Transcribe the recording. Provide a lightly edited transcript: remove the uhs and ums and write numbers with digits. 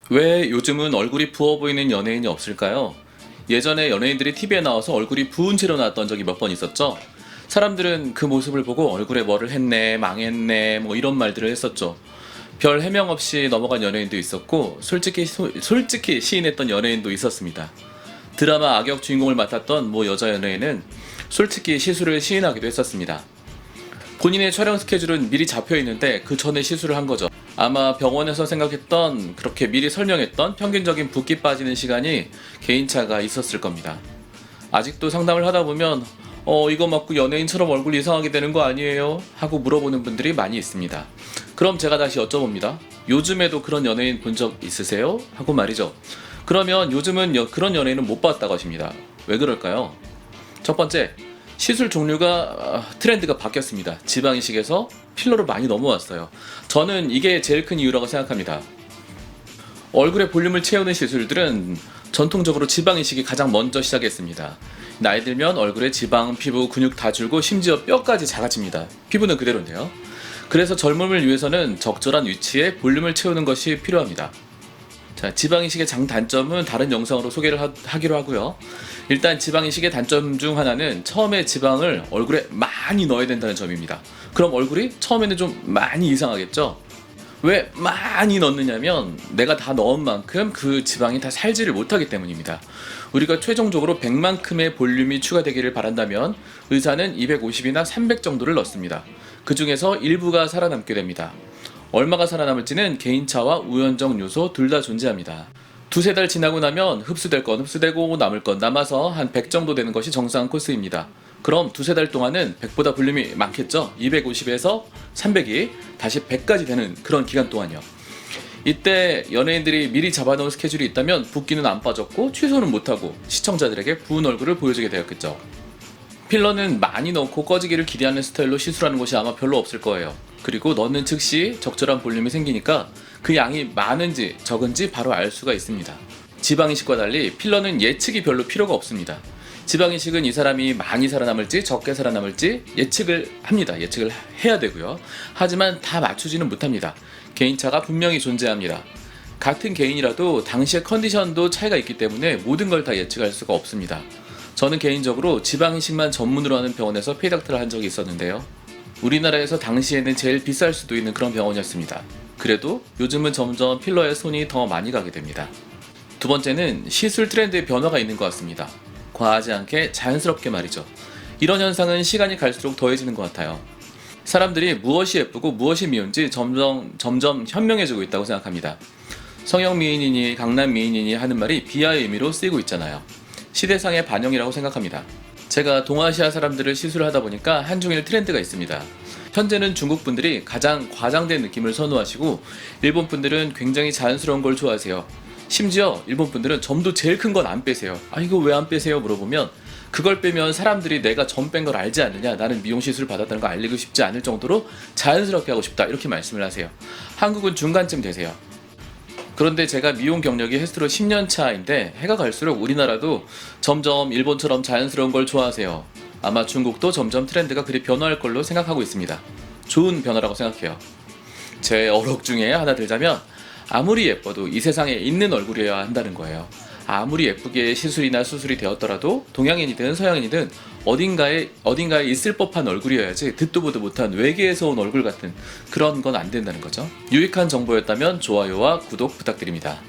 왜 요즘은 얼굴이 부어 보이는 연예인이 없을까요? 예전에 연예인들이 TV에 나와서 얼굴이 부은 채로 나왔던 적이 몇 번 있었죠. 사람들은 그 모습을 보고 얼굴에 뭐를 했네, 망했네, 뭐 이런 말들을 했었죠. 별 해명 없이 넘어간 연예인도 있었고, 솔직히 시인했던 연예인도 있었습니다. 드라마 악역 주인공을 맡았던 모 여자 연예인은 솔직히 시술을 시인하기도 했었습니다. 본인의 촬영 스케줄은 미리 잡혀 있는데 그 전에 시술을 한 거죠. 아마 병원에서 생각했던, 그렇게 미리 설명했던 평균적인 붓기 빠지는 시간이 개인차가 있었을 겁니다. 아직도 상담을 하다 보면 이거 맞고 연예인처럼 얼굴 이상하게 되는 거 아니에요? 하고 물어보는 분들이 많이 있습니다. 그럼 제가 다시 여쭤봅니다. 요즘에도 그런 연예인 본 적 있으세요? 하고 말이죠. 그러면 요즘은 그런 연예인은 못 봤다고 하십니다. 왜 그럴까요? 첫 번째, 시술 종류가 트렌드가 바뀌었습니다. 지방 이식에서 필러로 많이 넘어왔어요. 저는 이게 제일 큰 이유라고 생각합니다. 얼굴의 볼륨을 채우는 시술들은 전통적으로 지방 이식이 가장 먼저 시작했습니다. 나이 들면 얼굴에 지방, 피부, 근육 다 줄고 심지어 뼈까지 작아집니다. 피부는 그대로인데요. 그래서 젊음을 위해서는 적절한 위치에 볼륨을 채우는 것이 필요합니다. 자, 지방이식의 장단점은 다른 영상으로 소개를 하기로 하고요. 일단 지방이식의 단점 중 하나는 처음에 지방을 얼굴에 많이 넣어야 된다는 점입니다. 그럼 얼굴이 처음에는 좀 많이 이상하겠죠? 왜 많이 넣느냐면 내가 다 넣은 만큼 그 지방이 다 살지를 못하기 때문입니다. 우리가 최종적으로 100만큼의 볼륨이 추가되기를 바란다면 의사는 250이나 300 정도를 넣습니다. 그 중에서 일부가 살아남게 됩니다. 얼마가 살아남을지는 개인차와 우연적 요소 둘 다 존재합니다. 두세 달 지나고 나면 흡수될 건 흡수되고 남을 건 남아서 한 100 정도 되는 것이 정상 코스입니다. 그럼 두세 달 동안은 100보다 볼륨이 많겠죠? 250에서 300이 다시 100까지 되는 그런 기간 동안이요. 이때 연예인들이 미리 잡아놓은 스케줄이 있다면 붓기는 안 빠졌고 취소는 못하고 시청자들에게 부은 얼굴을 보여주게 되었겠죠. 필러는 많이 넣고 꺼지기를 기대하는 스타일로 시술하는 곳이 아마 별로 없을 거예요. 그리고 넣는 즉시 적절한 볼륨이 생기니까 그 양이 많은지 적은지 바로 알 수가 있습니다. 지방이식과 달리 필러는 예측이 별로 필요가 없습니다. 지방이식은 이 사람이 많이 살아남을지 적게 살아남을지 예측을 합니다. 예측을 해야 되고요. 하지만 다 맞추지는 못합니다. 개인차가 분명히 존재합니다. 같은 개인이라도 당시의 컨디션도 차이가 있기 때문에 모든 걸 다 예측할 수가 없습니다. 저는 개인적으로 지방이식만 전문으로 하는 병원에서 페이닥터를 한 적이 있었는데요. 우리나라에서 당시에는 제일 비쌀 수도 있는 그런 병원이었습니다. 그래도 요즘은 점점 필러에 손이 더 많이 가게 됩니다. 두 번째는 시술 트렌드의 변화가 있는 것 같습니다. 과하지 않게 자연스럽게 말이죠. 이런 현상은 시간이 갈수록 더해지는 것 같아요. 사람들이 무엇이 예쁘고 무엇이 미운지 점점 현명해지고 있다고 생각합니다. 성형 미인이니 강남 미인이니 하는 말이 비하의 의미로 쓰이고 있잖아요. 시대상의 반영이라고 생각합니다. 제가 동아시아 사람들을 시술하다 보니까 한중일 트렌드가 있습니다. 현재는 중국 분들이 가장 과장된 느낌을 선호하시고 일본 분들은 굉장히 자연스러운 걸 좋아하세요. 심지어 일본 분들은 점도 제일 큰 건 안 빼세요. 이거 왜 안 빼세요? 물어보면 그걸 빼면 사람들이 내가 점 뺀 걸 알지 않느냐, 나는 미용 시술 받았다는 거 알리고 싶지 않을 정도로 자연스럽게 하고 싶다, 이렇게 말씀을 하세요. 한국은 중간쯤 되세요. 그런데 제가 미용 경력이 헬스로 10년 차인데 해가 갈수록 우리나라도 점점 일본처럼 자연스러운 걸 좋아하세요. 아마 중국도 점점 트렌드가 그리 변화할 걸로 생각하고 있습니다. 좋은 변화라고 생각해요. 제 어록 중에 하나 들자면 아무리 예뻐도 이 세상에 있는 얼굴이어야 한다는 거예요. 아무리 예쁘게 시술이나 수술이 되었더라도 동양인이든 서양인이든 어딘가에 있을 법한 얼굴이어야지 듣도 보도 못한 외계에서 온 얼굴 같은 그런 건 안 된다는 거죠. 유익한 정보였다면 좋아요와 구독 부탁드립니다.